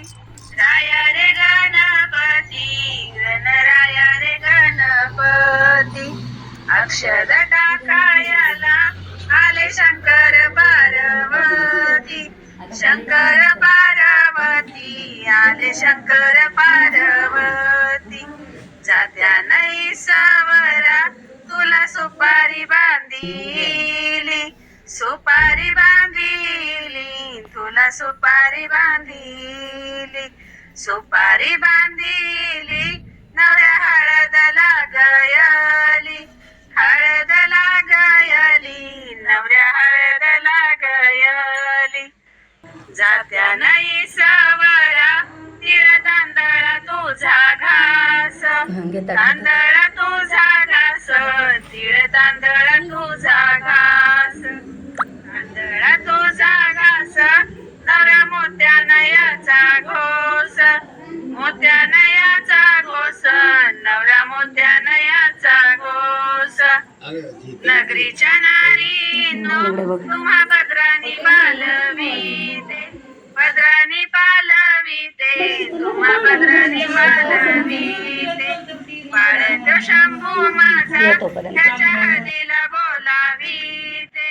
राया रे गणपती गणराया रे गणपती अक्षर टाकायला आले शंकर पार्वती शंकर पार्वती आले शंकर पार्वती जात्या नाही सावरा तुला सुपारी बांधिली सुपारी बांधिली तुला सुपारी बांधिली सुपारी बांधिली नवऱ्या हळद लागयली हळद लागयली नवऱ्या हळद लागयली जात्या नाही सावरा तिळ तांदळा तुझा घास तांदळा तुझा घास तिळ तांदळा तुझा घास तांदळा तुझा घास नवरा मोत्या नयाचा घोस मोत्या नयाचा घोस नवरा मोत्या नयाचा घोस नगरीच्या नारीनो तुम्हा भद्रानी पालवीते भद्रानी पालवीते तुम्हा भद्रानी पालवीते बाळत शंभू माझा त्याच्या हळदीला बोलावीते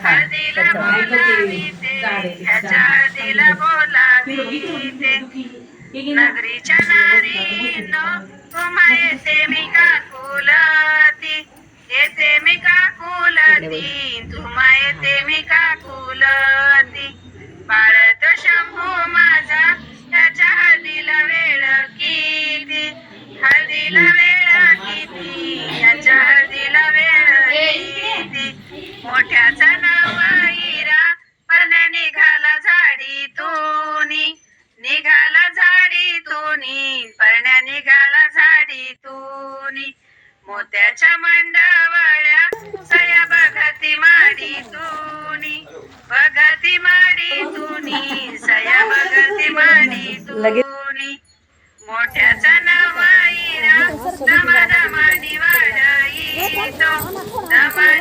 हळदीला बोलावीते त्याच्या हळदीला बोलावीते नगरीच्या नारीनो तुम्हा येते मी काकुलती येते मी काकुलती तुम्हा येते मी काकुलती बाळत शंभू माझा त्याच्या हळदीला वेळ किती हळदीला वेळ किती याच्या हळदीला वेळ किती मोठ्याचा नाव हिरा परण्या निघाला झाडीतूनी निघाला झाडीतूनी परण्या निघाला झाडीतूनी मोत्याच्या मंडवळ्या सया बघती माडीतूनी बघती माडीतूनी सया बघती माडीतूनी मोठ्याचा नाव हिरा दमा दमानी वाढ येतो दमा